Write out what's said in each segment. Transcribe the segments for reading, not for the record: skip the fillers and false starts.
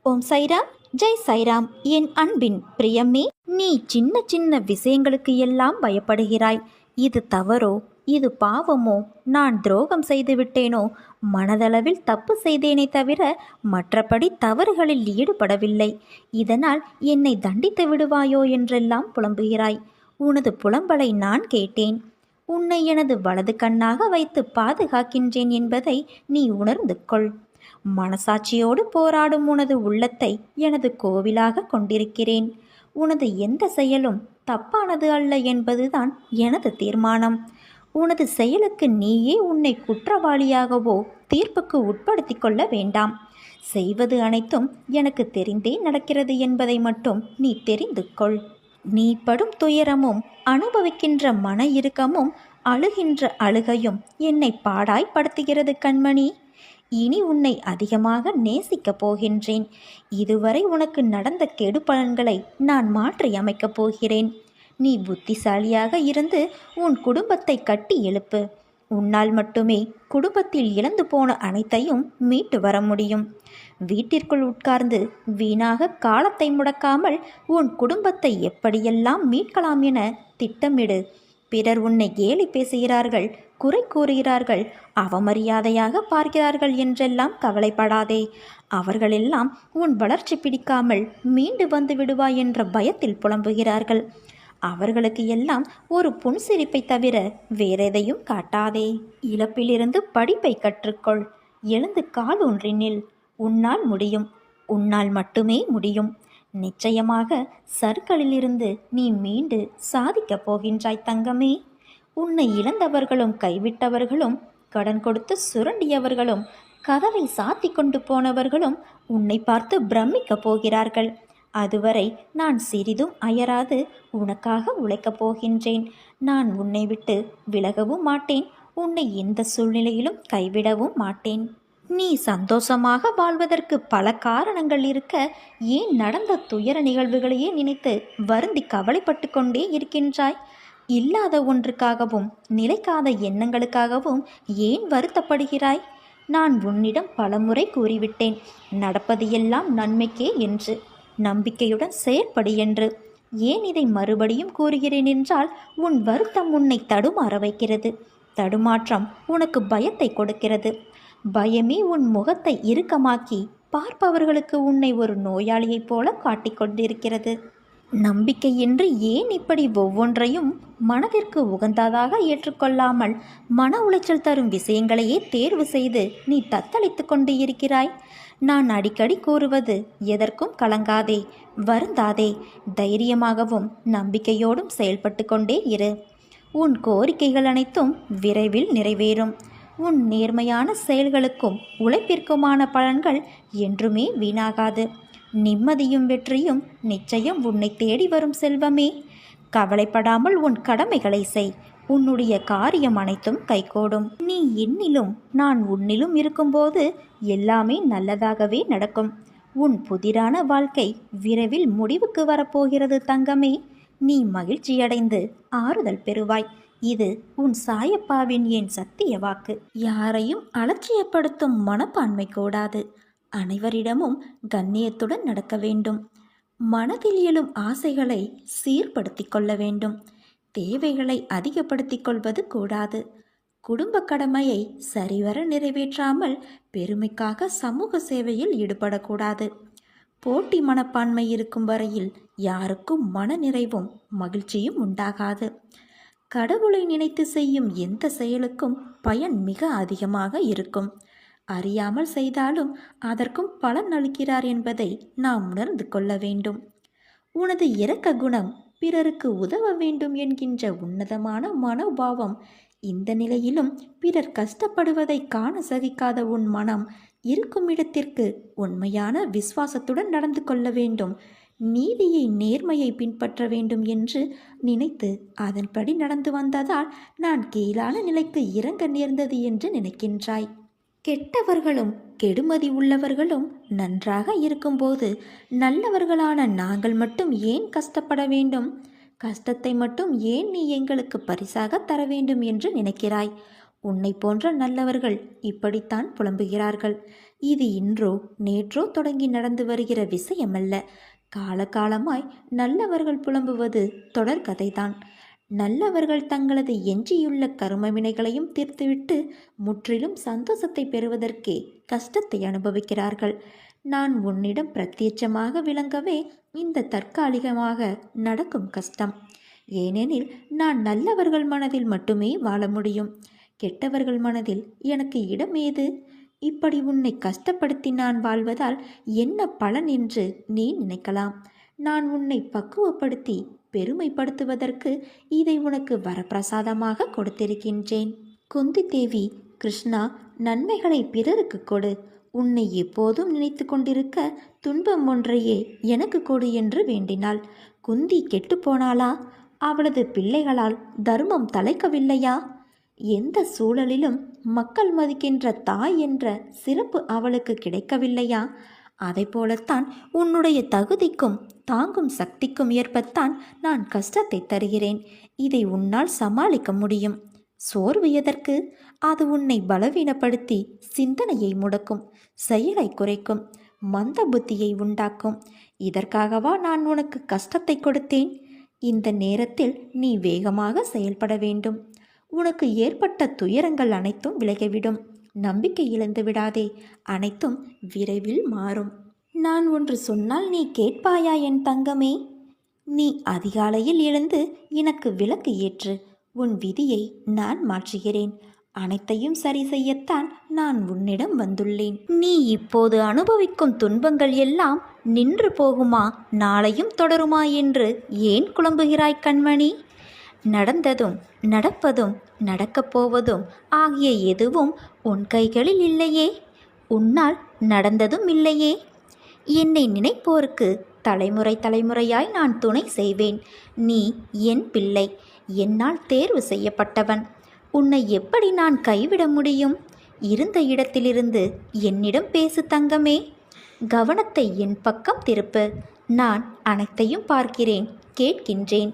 ஓம் சைராம், ஜெய் சைராம். என் அன்பின் பிரியமே, நீ சின்ன சின்ன விஷயங்களுக்கு எல்லாம் பயப்படுகிறாய். இது தவறோ, இது பாவமோ, நான் துரோகம் செய்து விட்டேனோ, மனதளவில் தப்பு செய்தேனே தவிர மற்றபடி தவறுகளில் ஈடுபடவில்லை. இதனால் என்னை தண்டித்து விடுவாயோ என்றெல்லாம் புலம்புகிறாய். உனது புலம்பலை நான் கேட்டேன். உன்னை எனது வலது கண்ணாக வைத்து பாதுகாக்கின்றேன் என்பதை நீ உணர்ந்து கொள். மனசாட்சியோடு போராடும் உனது உள்ளத்தை எனது கோவிலாக கொண்டிருக்கிறேன். உனது எந்த செயலும் தப்பானது அல்ல என்பதுதான் எனது தீர்மானம். உனது செயலுக்கு நீயே உன்னை குற்றவாளியாகவோ தீர்ப்புக்கு உட்படுத்தி கொள்ள வேண்டாம். செய்வது அனைத்தும் எனக்கு தெரிந்தே நடக்கிறது என்பதை மட்டும் நீ தெரிந்து கொள். நீ படும் துயரமும் அனுபவிக்கின்ற மன இறுக்கமும் அழுகின்ற அழுகையும் என்னை பாடாய்படுத்துகிறது கண்மணி. இனி உன்னை அதிகமாக நேசிக்கப் போகின்றேன். இதுவரை உனக்கு நடந்த கெடு பலன்களை நான் மாற்றி அமைக்கப் போகிறேன். நீ புத்திசாலியாக இருந்து உன் குடும்பத்தை கட்டி எழுப்பு. உன்னால் மட்டுமே குடும்பத்தில் இழந்து போன அனைத்தையும் மீட்டு வர முடியும். வீட்டிற்குள் உட்கார்ந்து வீணாக காலத்தை முடக்காமல் உன் குடும்பத்தை எப்படியெல்லாம் மீட்கலாம் என திட்டமிடு. பிறர் உன்னை கேலி பேசுகிறார்கள், குறை கூறுகிறார்கள், அவமரியாதையாக பார்க்கிறார்கள் என்றெல்லாம் கவலைப்படாதே. அவர்களெல்லாம் உன் வளர்ச்சி பிடிக்காமல் மீண்டு வந்து விடுவாய் என்ற பயத்தில் புலம்புகிறார்கள். அவர்களுக்கு எல்லாம் ஒரு புன்சிரிப்பை தவிர வேறெதையும் காட்டாதே. இழப்பிலிருந்து படிப்பை கற்றுக்கொள். எழுந்து கால் ஊன்றி நில். உன்னால் முடியும். உன்னால் மட்டுமே முடியும். நிச்சயமாக சறுக்கலிலிருந்து நீ மீண்டு சாதிக்கப் போகின்றாய் தங்கமே. உன்னை இழந்தவர்களும் கைவிட்டவர்களும் கடன் கொடுத்து சுரண்டியவர்களும் கதவை சாத்தி கொண்டு போனவர்களும் உன்னை பார்த்து பிரமிக்கப் போகிறார்கள். அதுவரை நான் சிறிதும் அயராது உனக்காக உழைக்கப் போகின்றேன். நான் உன்னை விட்டு விலகவும் மாட்டேன். உன்னை எந்த சூழ்நிலையிலும் கைவிடவும் மாட்டேன். நீ சந்தோஷமாக வாழ்வதற்கு பல காரணங்கள் இருக்க, ஏன் நடந்த துயர நிகழ்வுகளையே நினைத்து வருந்தி கவலைப்பட்டு கொண்டே இருக்கின்றாய்? இல்லாத ஒன்றுக்காகவும் நிலைக்காத எண்ணங்களுக்காகவும் ஏன் வருத்தப்படுகிறாய்? நான் உன்னிடம் பலமுறை கூறிவிட்டேன், நடப்பது எல்லாம் நன்மைக்கே என்று. நம்பிக்கையுடன் செயற்படு என்று. ஏன் இதை மறுபடியும் கூறுகிறேன் என்றால், உன் வருத்தம் உன்னை தடுமாற வைக்கிறது. தடுமாற்றம் உனக்கு பயத்தை கொடுக்கிறது. பயமே உன் முகத்தை இறுக்கமாக்கி பார்ப்பவர்களுக்கு உன்னை ஒரு நோயாளியைப் போல காட்டிக்கொண்டிருக்கிறது. நம்பிக்கையின்றி ஏன் இப்படி ஒவ்வொன்றையும் மனதிற்கு உகந்ததாக ஏற்றுக்கொள்ளாமல் மன உளைச்சல் தரும் விஷயங்களையே தேர்வு செய்து நீ தத்தளித்து கொண்டு இருக்கிறாய்? நான் அடிக்கடி கூறுவது, எதற்கும் கலங்காதே, வருந்தாதே, தைரியமாகவும் நம்பிக்கையோடும் செயல்பட்டு கொண்டே இரு. உன் கோரிக்கைகள் அனைத்தும் விரைவில் நிறைவேறும். உன் நேர்மையான செயல்களுக்கும் உழைப்பிற்குமான பலன்கள் என்றுமே வீணாகாது. நிம்மதியும் வெற்றியும் நிச்சயம் உன்னை தேடி வரும் செல்வமே. கவலைப்படாமல் உன் கடமைகளை செய். உன்னுடைய காரியம் அனைத்தும் கைகூடும். நீ என்னிலும் நான் உன்னிலும் இருக்கும்போது எல்லாமே நல்லதாகவே நடக்கும். உன் புதிரான வாழ்க்கை விரைவில் முடிவுக்கு வரப்போகிறது தங்கமே. நீ மகிழ்ச்சியடைந்து ஆறுதல் பெறுவாய். இது உன் சாயப்பாவின் என் சத்திய வாக்கு. யாரையும் அலட்சியப்படுத்தும் மனப்பான்மை கூடாது. அனைவரிடமும் கண்ணியத்துடன் நடக்க வேண்டும். மனதில் எழும் ஆசைகளை சீர்படுத்தி கொள்ள வேண்டும். தேவைகளை அதிகப்படுத்திக் கொள்வது கூடாது. குடும்ப கடமையை சரிவர நிறைவேற்றாமல் பெருமைக்காக சமூக சேவையில் ஈடுபடக்கூடாது. போட்டி மனப்பான்மை இருக்கும் வரையில் யாருக்கும் மன நிறைவும் மகிழ்ச்சியும் உண்டாகாது. கடவுளை நினைத்து செய்யும் எந்த செயலுக்கும் பயன் மிக அதிகமாக இருக்கும். அறியாமல் செய்தாலும் அதற்கும் பலன் அளிக்கிறார் என்பதை நாம் உணர்ந்து கொள்ள வேண்டும். உனது இரக்க குணம், பிறருக்கு உதவ வேண்டும் என்கின்ற உன்னதமான மனோபாவம், இந்த நிலையிலும் பிறர் கஷ்டப்படுவதை காண சகிக்காத உன் மனம் இருக்கும் இடத்திற்கு உண்மையான விசுவாசத்துடன் நடந்து கொள்ள வேண்டும். நீதியை, நேர்மையை பின்பற்ற வேண்டும் என்று நினைத்து அதன்படி நடந்து வந்ததால் நான் கீழான நிலைக்கு இறங்க நேர்ந்தது என்று நினைக்கின்றாய். கெட்டவர்களும் கெடுமதி உள்ளவர்களும் நன்றாக இருக்கும்போது நல்லவர்களான நாங்கள் மட்டும் ஏன் கஷ்டப்பட வேண்டும்? கஷ்டத்தை மட்டும் ஏன் நீ எங்களுக்கு பரிசாக தர வேண்டும் என்று நினைக்கிறாய்? உன்னை போன்ற நல்லவர்கள் இப்படித்தான் புலம்புகிறார்கள். இது இன்றோ நேற்றோ தொடங்கி நடந்து வருகிற விஷயமல்ல. காலகாலமாய் நல்லவர்கள் புலம்புவது தொடர்கதைதான். நல்லவர்கள் தங்களது எஞ்சியுள்ள கரும வினைகளையும் தீர்த்துவிட்டு முற்றிலும் சந்தோஷத்தை பெறுவதற்கே கஷ்டத்தை அனுபவிக்கிறார்கள். நான் உன்னிடம் பிரத்யட்சமாக விளங்கவே இந்த தற்காலிகமாக நடக்கும் கஷ்டம். ஏனெனில் நான் நல்லவர்கள் மனதில் மட்டுமே வாழ முடியும். கெட்டவர்கள் மனதில் எனக்கு இடம் ஏது? இப்படி உன்னை கஷ்டப்படுத்தி நான் வாழ்வதால் என்ன பலன் என்று நீ நினைக்கலாம். நான் உன்னை பக்குவப்படுத்தி பெருமைப்படுத்துவதற்கு இதை உனக்கு வரப்பிரசாதமாக கொடுத்திருக்கின்றேன். குந்தி தேவி, கிருஷ்ணா, நன்மைகளை பிறருக்கு கொடு. உன்னை எப்போதும் நினைத்து கொண்டிருக்க துன்பம் ஒன்றையே எனக்கு கொடு என்று வேண்டினாள். குந்தி கெட்டு போனாளா? அவளது பிள்ளைகளால் தர்மம் தலைக்கவில்லையா? எந்த சூழலிலும் மக்கள் மதிக்கின்ற தாய் என்ற சிறப்பு அவளுக்கு கிடைக்கவில்லையா? அதை போலத்தான் உன்னுடைய தகுதிக்கும் தாங்கும் சக்திக்கும் ஏற்பத்தான் நான் கஷ்டத்தை தருகிறேன். இதை உன்னால் சமாளிக்க முடியும். சோர்வு எதற்கு? அது உன்னை பலவீனப்படுத்தி சிந்தனையை முடக்கும், செயலை குறைக்கும், மந்த புத்தியை உண்டாக்கும். இதற்காகவா நான் உனக்கு கஷ்டத்தை கொடுத்தேன்? இந்த நேரத்தில் நீ வேகமாக செயல்பட வேண்டும். உனக்கு ஏற்பட்ட துயரங்கள் அனைத்தும் விலகிவிடும். நம்பிக்கை இழந்து விடாதே. அனைத்தும் விரைவில் மாறும். நான் ஒன்று சொன்னால் நீ கேட்பாயா என் தங்கமே? நீ அதிகாலையில் எழுந்து எனக்கு விளக்கு ஏற்று. உன் விதியை நான் மாற்றுகிறேன். அனைத்தையும் சரி செய்யத்தான் நான் உன்னிடம் வந்துள்ளேன். நீ இப்போது அனுபவிக்கும் துன்பங்கள் எல்லாம் நின்று போகுமா, நாளையும் தொடருமா என்று ஏன் குழம்புகிறாய் கண்மணி? நடந்ததும் நடப்பதும் நடக்கப் போவதும் ஆகிய எதுவும் உன் கைகளில் இல்லையே. உன்னால் நடந்ததும் இல்லையே. என்னை நினைப்போருக்கு தலைமுறை தலைமுறையாய் நான் துணை செய்வேன். நீ என் பிள்ளை, என்னால் தேர்வு செய்யப்பட்டவன். உன்னை எப்படி நான் கைவிட முடியும்? இருந்த இடத்திலிருந்து என்னிடம் பேசு தங்கமே. கவனத்தை என் பக்கம் திருப்பு. நான் அனைத்தையும் பார்க்கிறேன், கேட்கின்றேன்.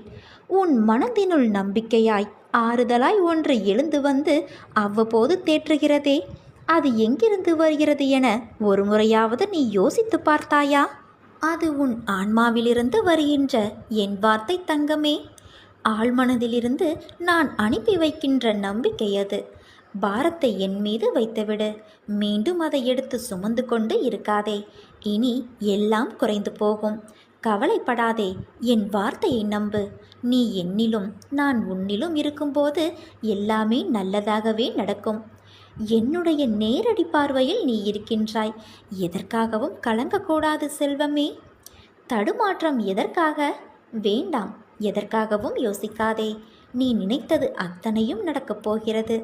உன் மனதினுள் நம்பிக்கையாய் ஆறுதலாய் ஒன்று எழுந்து வந்து அவ்வப்போது தேற்றுகிறதே, அது எங்கிருந்து வருகிறது என ஒரு முறையாவது நீ யோசித்து பார்த்தாயா? அது உன் ஆன்மாவிலிருந்து வருகின்ற என் வார்த்தை தங்கமே. ஆழ்மனதிலிருந்து நான் அனுப்பி வைக்கின்ற நம்பிக்கை அது. பாரத்தை என் மீது வைத்துவிடு. மீண்டும் அதை எடுத்து சுமந்து கொண்டு இருக்காதே. இனி எல்லாம் குறைந்து போகும். கவலைப்படாதே. என் வார்த்தையை நம்பு. நீ என்னிலும் நான் உன்னிலும் இருக்கும்போது எல்லாமே நல்லதாகவே நடக்கும். என்னுடைய நேரடி பார்வையில் நீ இருக்கின்றாய். எதற்காகவும் கலங்கக்கூடாது செல்வமே. தடுமாற்றம் எதற்காக? வேண்டாம். எதற்காகவும் யோசிக்காதே. நீ நினைத்தது அத்தனையும் நடக்கப் போகிறது.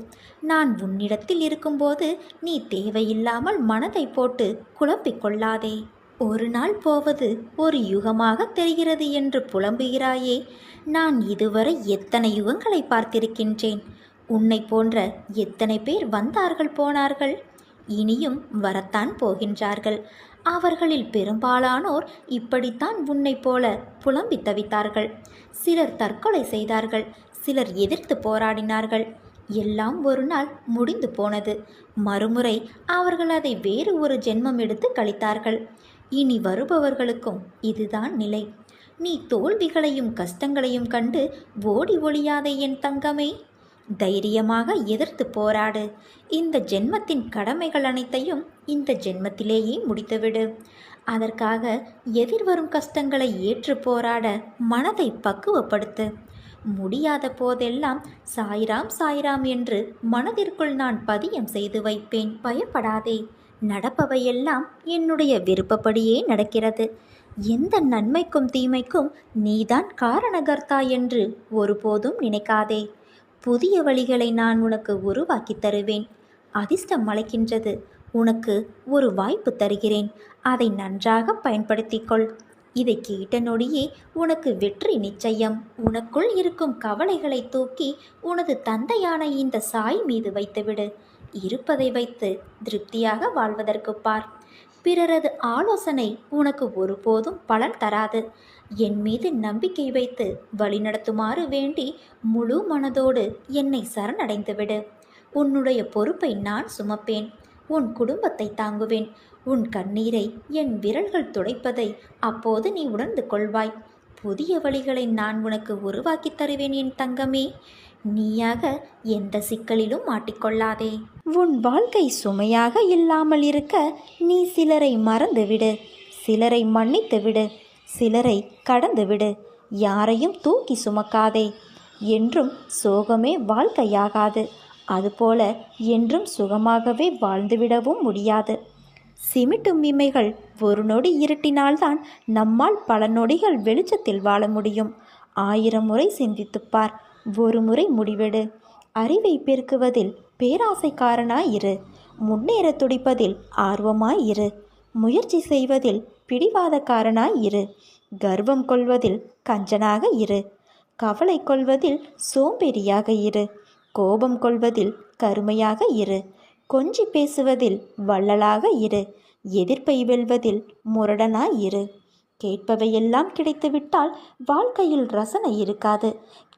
நான் உன்னிடத்தில் இருக்கும்போது நீ தேவையில்லாமல் மனதை போட்டு குழப்பிக் கொள்ளாதே. ஒரு நாள் போவது ஒரு யுகமாக தெரிகிறது என்று புலம்புகிறாயே. நான் இதுவரை எத்தனை யுகங்களை பார்த்திருக்கின்றேன். உன்னை போன்ற எத்தனை பேர் வந்தார்கள் போனார்கள். இனியும் வரத்தான் போகின்றார்கள். அவர்களில் பெரும்பாலானோர் இப்படித்தான் உன்னை போல புலம்பி தவித்தார்கள். சிலர் தற்கொலை செய்தார்கள், சிலர் எதிர்த்து போராடினார்கள். எல்லாம் ஒரு நாள் முடிந்து போனது. மறுமுறை அவர்கள் அதை வேறு ஒரு ஜென்மம் எடுத்து கழித்தார்கள். இனி வருபவர்களுக்கும் இதுதான் நிலை. நீ தோல்விகளையும் கஷ்டங்களையும் கண்டு ஓடி ஒளியாதே என் தங்கமே. தைரியமாக எதிர்த்து போராடு. இந்த ஜென்மத்தின் கடமைகள் அனைத்தையும் இந்த ஜென்மத்திலேயே முடித்துவிடு. அதற்காக எதிர்வரும் கஷ்டங்களை ஏற்று போராட மனதை பக்குவப்படுத்து. முடியாத போதெல்லாம் சாய்ராம் சாய்ராம் என்று மனதிற்குள் நான் பதியம் செய்து வைப்பேன். பயப்படாதே. நடப்பவையெல்லாம் என்னுடைய விருப்பப்படியே நடக்கிறது. எந்த நன்மைக்கும் தீமைக்கும் நீதான் காரணகர்த்தா என்று ஒருபோதும் நினைக்காதே. புதிய வழிகளை நான் உனக்கு உருவாக்கி தருவேன். அதிர்ஷ்டம் அழைக்கின்றது. உனக்கு ஒரு வாய்ப்பு தருகிறேன். அதை நன்றாக பயன்படுத்திக்கொள். இதை கேட்ட நொடியே உனக்கு வெற்றி நிச்சயம். உனக்குள் இருக்கும் கவலைகளை தூக்கி உனது தந்தையான இந்த சாய் மீது வைத்துவிடு. இருப்பதை வைத்து திருப்தியாக வாழ்வதற்கு பார். பிறரது ஆலோசனை உனக்கு ஒருபோதும் பலன் தராது. என் மீது நம்பிக்கை வைத்து வழிநடத்துமாறு வேண்டி முழு மனதோடு என்னை சரணடைந்துவிடு. உன்னுடைய பொறுப்பை நான் சுமப்பேன். உன் குடும்பத்தை தாங்குவேன். உன் கண்ணீரை என் விரல்கள் துடைப்பதை அப்போது நீ உணர்ந்து கொள்வாய். புதிய வழிகளை நான் உனக்கு உருவாக்கித் தருவேன் என் தங்கமே. நீயாக எந்த சிக்கலிலும் மாட்டிக்கொள்ளாதே. உன் வாழ்க்கை சுமையாக இல்லாமல் இருக்க நீ சிலரை மறந்துவிடு, சிலரை மன்னித்து விடு, சிலரை கடந்து விடு. யாரையும் தூக்கி சுமக்காதே. என்றும் சோகமே வாழ்க்கையாகாது. அதுபோல என்றும் சுகமாகவே வாழ்ந்துவிடவும் முடியாது. சிமிட்டும் இமைகள் ஒரு நொடி இருட்டினால்தான் நம்மால் பல நொடிகள் வெளிச்சத்தில் வாழ முடியும். 1000 முறை சிந்தித்துப்பார், ஒரு முறை முடிவெடு. அறிவை பெருக்குவதில் பேராசைக்காரனாயிரு. முன்னேற துடிப்பதில் ஆர்வமாயிரு. முயற்சி செய்வதில் பிடிவாதக்காரனாயிரு. கர்வம் கொள்வதில் கஞ்சனாக இரு. கவலை கொள்வதில் சோம்பேறியாக இரு. கோபம் கொள்வதில் கருமையாக இரு. கொஞ்சி பேசுவதில் வள்ளலாக இரு. எதிர்ப்பை வெல்வதில் முரடனாயிரு. கேட்பவையெல்லாம் கிடைத்துவிட்டால் வாழ்க்கையில் ரசனை இருக்காது.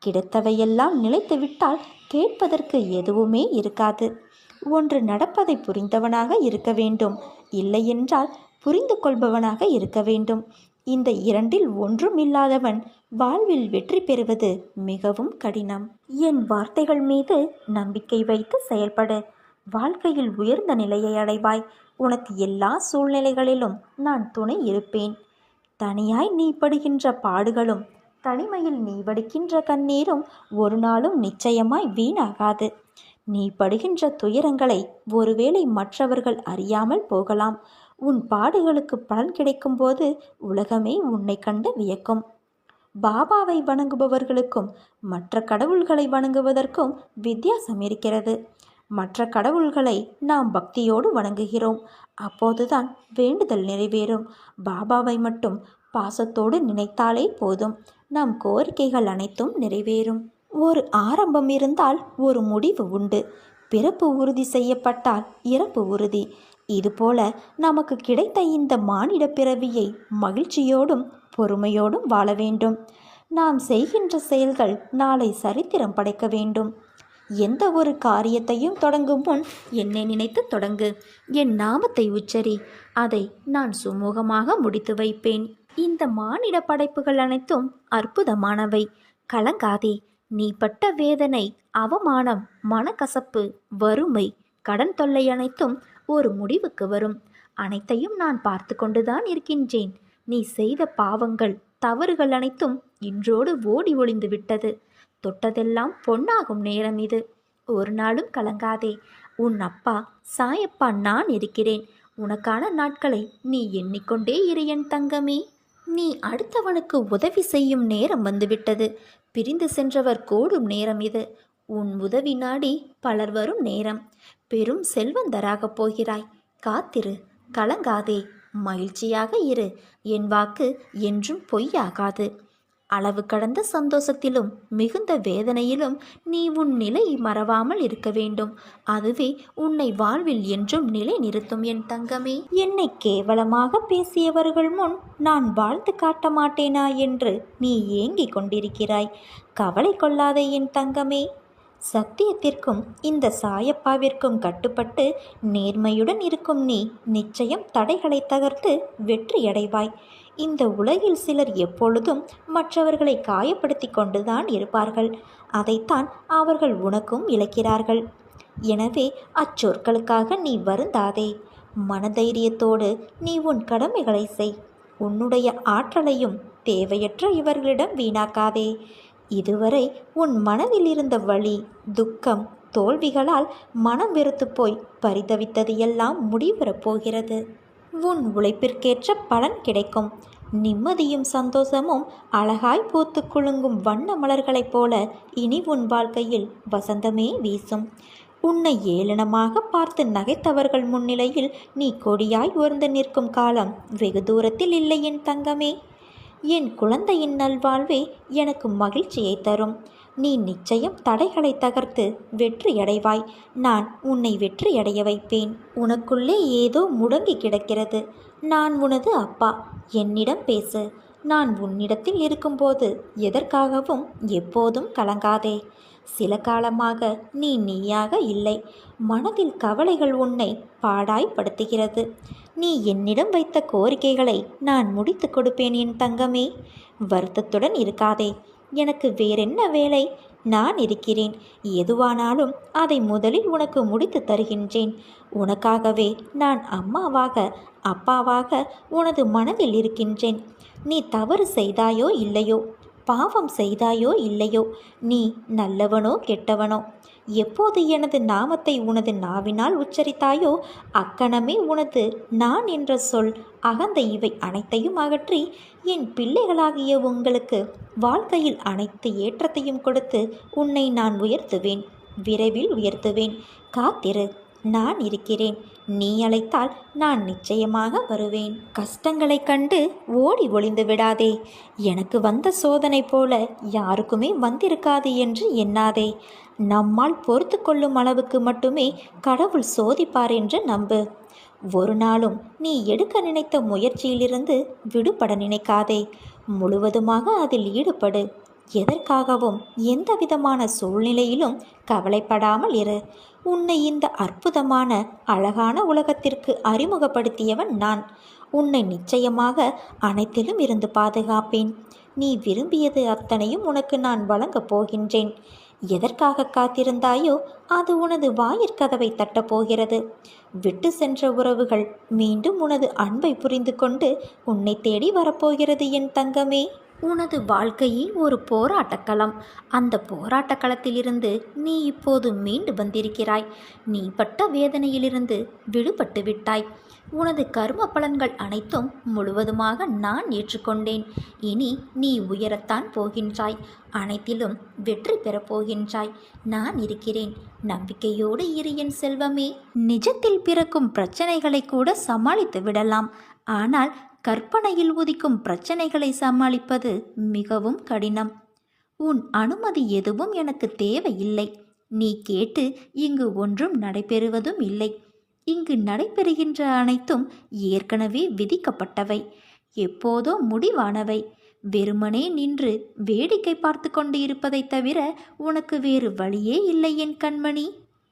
கிடைத்தவையெல்லாம் நிலைத்துவிட்டால் கேட்பதற்கு எதுவுமே இருக்காது. ஒன்று நடப்பதை புரிந்தவனாக இருக்க வேண்டும், இல்லையென்றால் புரிந்து கொள்பவனாக இருக்க வேண்டும். இந்த இரண்டில் ஒன்றும் இல்லாதவன் வாழ்வில் வெற்றி பெறுவது மிகவும் கடினம். என் வார்த்தைகள் மீது நம்பிக்கை வைத்து செயல்படு. வாழ்க்கையில் உயர்ந்த நிலையை அடைவாய். உனக்கு எல்லா சூழ்நிலைகளிலும் நான் துணை இருப்பேன். தனியாய் நீ படுகின்ற பாடுகளும் தனிமையில் நீ வடிக்கின்ற கண்ணீரும் ஒரு நாளும் நிச்சயமாய் வீணாகாது. நீ படுகின்ற துயரங்களை ஒருவேளை மற்றவர்கள் அறியாமல் போகலாம். உன் பாடுகளுக்கு பலன் கிடைக்கும்போது உலகமே உன்னை கண்டு வியக்கும். பாபாவை வணங்குபவர்களுக்கும் மற்ற கடவுள்களை வணங்குவதற்கும் வித்தியாசம் இருக்கிறது. மற்ற கடவுள்களை நாம் பக்தியோடு வணங்குகிறோம், அப்போதுதான் வேண்டுதல் நிறைவேறும். பாபாவை மட்டும் பாசத்தோடு நினைத்தாலே போதும், நம் கோரிக்கைகள் அனைத்தும் நிறைவேறும். ஒரு ஆரம்பம் இருந்தால் ஒரு முடிவு உண்டு. பிறப்பு உறுதி செய்யப்பட்டால் இறப்பு உறுதி. இதுபோல நமக்கு கிடைத்த இந்த மானிட பிறவியை மகிழ்ச்சியோடும் பொறுமையோடும் வாழ வேண்டும். நாம் செய்கின்ற செயல்கள் நாளை சரித்திரம் படைக்க வேண்டும். எந்த ஒரு காரியத்தையும் தொடங்கும் முன் என்னை நினைத்து தொடங்கு. என் நாமத்தை உச்சரி. அதை நான் சுமூகமாக முடித்து வைப்பேன். இந்த மானிட படைப்புகள் அனைத்தும் அற்புதமானவை. கலங்காதே. நீ பட்ட வேதனை, அவமானம், மனக்கசப்பு, வறுமை, கடன் தொல்லை அனைத்தும் ஒரு முடிவுக்கு வரும். அனைத்தையும் நான் பார்த்து கொண்டுதான் இருக்கின்றேன். நீ செய்த பாவங்கள், தவறுகள் அனைத்தும் இன்றோடு ஓடி ஒளிந்து விட்டது. தொட்டதெல்லாம் பொன்னாகும் நேரம் இது. ஒரு நாளும் கலங்காதே. உன் அப்பா சாயப்பா நான் இருக்கிறேன். உனக்கான நாட்களை நீ எண்ணிக்கொண்டே இரு என் தங்கமே. நீ அடுத்தவனுக்கு உதவி செய்யும் நேரம் வந்துவிட்டது. பிரிந்து சென்றவர் கூடும் நேரம் இது. உன் உதவி நாடி பலர் வரும் நேரம். பெரும் செல்வந்தராகப் போகிறாய். காத்திரு, கலங்காதே, மகிழ்ச்சியாக இரு. என் வாக்கு என்றும் பொய்யாகாது. அளவு கடந்த சந்தோஷத்திலும் மிகுந்த வேதனையிலும் நீ உன் நிலையை மறவாமல் இருக்க வேண்டும். அதுவே உன்னை வாழ்வில் என்றும் நிலை நிறுத்தும் என் தங்கமே. என்னை கேவலமாக பேசியவர்கள் முன் நான் வாழ்ந்து காட்ட மாட்டேனா என்று நீ ஏங்கிக் கொண்டிருக்கிறாய். கவலை கொள்ளாதே என் தங்கமே. சத்தியத்திற்கும் இந்த சாயப்பாவிற்கும் கட்டுப்பட்டு நேர்மையுடன் இருக்கும் நீ நிச்சயம் தடைகளை தகர்த்து வெற்றியடைவாய். இந்த உலகில் சிலர் எப்பொழுதும் மற்றவர்களை காயப்படுத்தி கொண்டுதான் இருப்பார்கள். அதைத்தான் அவர்கள் உனக்கும் இழக்கிறார்கள். எனவே அச்சொற்களுக்காக நீ வருந்தாதே. மனதைரியத்தோடு நீ உன் கடமைகளை செய். உன்னுடைய ஆற்றலையும் தேவையற்ற இவர்களிடம் வீணாக்காதே. இதுவரை உன் மனதில் இருந்த வலி, துக்கம், தோல்விகளால் மனம் வெறுத்து போய் பரிதவித்தது எல்லாம் முடிவரப் போகிறது. உன் உழைப்பிற்கேற்ற பலன் கிடைக்கும். நிம்மதியும் சந்தோஷமும் அழகாய் பூத்து குலுங்கும் வண்ண மலர்களைப் போல இனி உன் வாழ்க்கையில் வசந்தமே வீசும். உன்னை ஏளனமாக பார்த்து நகைத்தவர்கள் முன்னிலையில் நீ கொடியாய் உயர்ந்து நிற்கும் காலம் வெகு தூரத்தில் இல்லை என் தங்கமே. என் குழந்தையின் நல்வாழ்வே எனக்கு மகிழ்ச்சியை தரும். நீ நிச்சயம் தடைகளை தகர்த்து வெற்றியடைவாய். நான் உன்னை வெற்றியடைய வைப்பேன். உனக்குள்ளே ஏதோ முடங்கி கிடக்கிறது. நான் உனது அப்பா. என்னிடம் பேசு. நான் உன்னிடத்தில் இருக்கும்போது எதற்காகவும் எப்போதும் கலங்காதே. சில காலமாக நீ நீயாக இல்லை. மனதில் கவலைகள் உன்னை பாடாய்படுத்துகிறது. நீ என்னிடம் வைத்த கோரிக்கைகளை நான் முடித்து கொடுப்பேன் என் தங்கமே. வருத்தத்துடன் இருக்காதே. எனக்கு வேறென்ன வேலை? நான் இருக்கிறேன். எதுவானாலும் அதை முதலில் உனக்கு முடித்து தருகின்றேன். உனக்காகவே நான் அம்மாவாக அப்பாவாக உனது மனதில் இருக்கின்றேன். நீ தவறு செய்தாயோ இல்லையோ, பாவம் செய்தாயோ இல்லையோ, நீ நல்லவனோ கெட்டவனோ, எப்போது எனது நாமத்தை உனது நாவினால் உச்சரித்தாயோ அக்கணமே உனது நான் என்ற சொல் அகந்த இவை அனைத்தையும் அகற்றி என் பிள்ளைகளாகிய உங்களுக்கு வாழ்க்கையில் அனைத்து ஏற்றத்தையும் கொடுத்து உன்னை நான் உயர்த்துவேன். விரைவில் உயர்த்துவேன். காத்திரு. நான் இருக்கிறேன். நீ அழைத்தால் நான் நிச்சயமாக வருவேன். கஷ்டங்களைக் கண்டு ஓடி ஒளிந்து விடாதே. எனக்கு வந்த சோதனை போல யாருக்குமே வந்திருக்காது என்று எண்ணாதே. நம்மால் பொறுத்து கொள்ளும் அளவுக்கு மட்டுமே கடவுள் சோதிப்பார் என்று நம்பு. ஒரு நாளும் நீ எடுக்க நினைத்த முயற்சியிலிருந்து விடுபட நினைக்காதே. முழுவதுமாக அதில் ஈடுபடு. எதற்காகவும் எந்த விதமான சூழ்நிலையிலும் கவலைப்படாமல் இரு. உன்னை இந்த அற்புதமான அழகான உலகத்திற்கு அறிமுகப்படுத்தியவன் நான். உன்னை நிச்சயமாக அனைத்திலும் இருந்து பாதுகாப்பேன். நீ விரும்பியது அத்தனையும் உனக்கு நான் வழங்கப் போகின்றேன். எதற்காக காத்திருந்தாயோ அது உனது வாயிற்கதவை தட்டப்போகிறது. விட்டு சென்ற உறவுகள் மீண்டும் உனது அன்பை புரிந்து கொண்டு உன்னை தேடி வரப்போகிறது என் தங்கமே. உனது வாழ்க்கையே ஒரு போராட்டக்களம். அந்த போராட்டக்களத்திலிருந்து நீ இப்போது மீண்டு வந்திருக்கிறாய். நீ பட்ட வேதனையிலிருந்து விடுபட்டு விட்டாய். உனது கர்ம பலன்கள் அனைத்தும் முழுவதுமாக நான் ஏற்றுக்கொண்டேன். இனி நீ உயரத்தான் போகின்றாய். அனைத்திலும் வெற்றி பெறப் போகின்றாய். நான் இருக்கிறேன். நம்பிக்கையோடு இரு என் செல்வமே. நிஜத்தில் பிறக்கும் பிரச்சனைகளை கூட சமாளித்து விடலாம். ஆனால் கற்பனையில் உதிக்கும் பிரச்சனைகளை சமாளிப்பது மிகவும் கடினம். உன் அனுமதி எதுவும் எனக்கு தேவையில்லை. நீ கேட்டு இங்கு ஒன்றும் நடைபெறுவதும் இல்லை. இங்கு நடைபெறுகின்ற அனைத்தும் ஏற்கனவே விதிக்கப்பட்டவை, எப்போதோ முடிவானவை. வெறுமனே நின்று வேடிக்கை பார்த்து கொண்டு இருப்பதை தவிர உனக்கு வேறு வழியே இல்லை என் கண்மணி.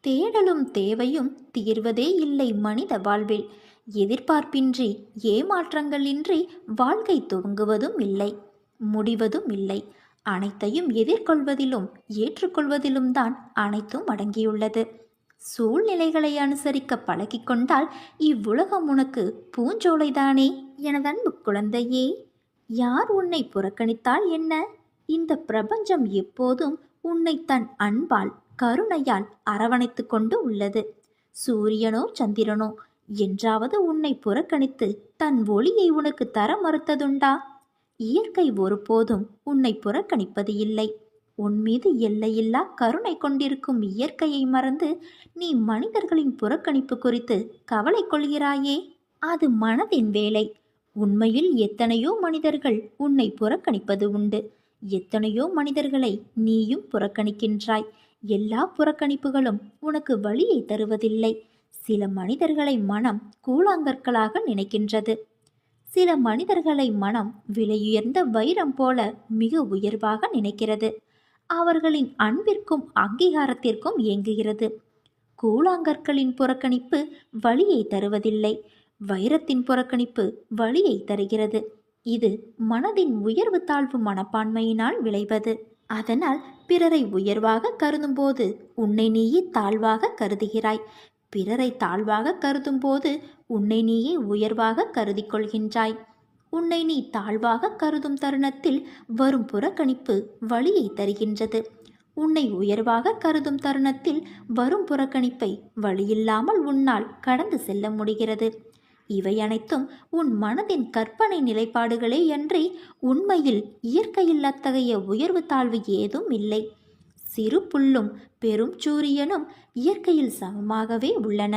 தேடலும் தேவையும் தீர்வதே இல்லை மனித வாழ்வில். எதிர்பார்ப்பின்றி ஏமாற்றங்களின்றி வாழ்க்கை துவங்குவதும் இல்லை, முடிவதும் இல்லை. அனைத்தையும் எதிர்கொள்வதிலும் ஏற்றுக்கொள்வதிலும் தான் அனைத்தும் அடங்கியுள்ளது. சூழ்நிலைகளை அனுசரிக்க பழகிக்கொண்டால் இவ்வுலகம் உனக்கு பூஞ்சோலைதானே. எனது அன்பு குழந்தையே, யார் உன்னை புறக்கணித்தால் என்ன? இந்த பிரபஞ்சம் எப்போதும் உன்னை தன் அன்பால் கருணையால் அரவணைத்து கொண்டு உள்ளது. சூரியனோ சந்திரனோ என்றாவது உன்னை புறக்கணித்து தன் ஒளியை உனக்கு தர மறுத்ததுண்டா? இயற்கை ஒருபோதும் உன்னை புறக்கணிப்பது இல்லை. உன்மீது எல்லையில்லா கருணை கொண்டிருக்கும் இயற்கையை மறந்து நீ மனிதர்களின் புறக்கணிப்பு குறித்து கவலை கொள்கிறாயே, அது மனதின் வேலை. உண்மையில் எத்தனையோ மனிதர்கள் உன்னை புறக்கணிப்பது உண்டு. எத்தனையோ மனிதர்களை நீயும் புறக்கணிக்கின்றாய். எல்லா புறக்கணிப்புகளும் உனக்கு வலியை தருவதில்லை. சில மனிதர்களை மனம் கூழாங்கற்களாக நினைக்கின்றது. சில மனிதர்களை மனம் விலையுயர்ந்த வைரம் போல மிக உயர்வாக நினைக்கிறது. அவர்களின் அன்பிற்கும் அங்கீகாரத்திற்கும் ஏங்குகிறது. கூழாங்கற்களின் புறக்கணிப்பு வலியை தருவதில்லை. வைரத்தின் புறக்கணிப்பு வலியை தருகிறது. இது மனதின் உயர்வு தாழ்வு மனப்பான்மையினால் விளைவது. அதனால் பிறரை உயர்வாக கருதும் போது உன்னை நீயே தாழ்வாக கருதுகிறாய். பிறரை தாழ்வாக கருதும் போது உன்னை நீயே உயர்வாக கருதி கொள்கின்றாய். உன்னை நீ தாழ்வாக கருதும் தருணத்தில் வரும் புறக்கணிப்பு வலியை தருகின்றது. உன்னை உயர்வாக கருதும் தருணத்தில் வரும் புறக்கணிப்பை வலியில்லாமல் உன்னால் கடந்து செல்ல முடிகிறது. இவை அனைத்தும் உன் மனதின் கற்பனை நிலைப்பாடுகளே அன்றி உண்மையில் இயற்கையில் அத்தகைய உயர்வு தாழ்வு ஏதும் இல்லை. சிறு புல்லும் பெரும் சூரியனும் இயற்கையில் சமமாகவே உள்ளன.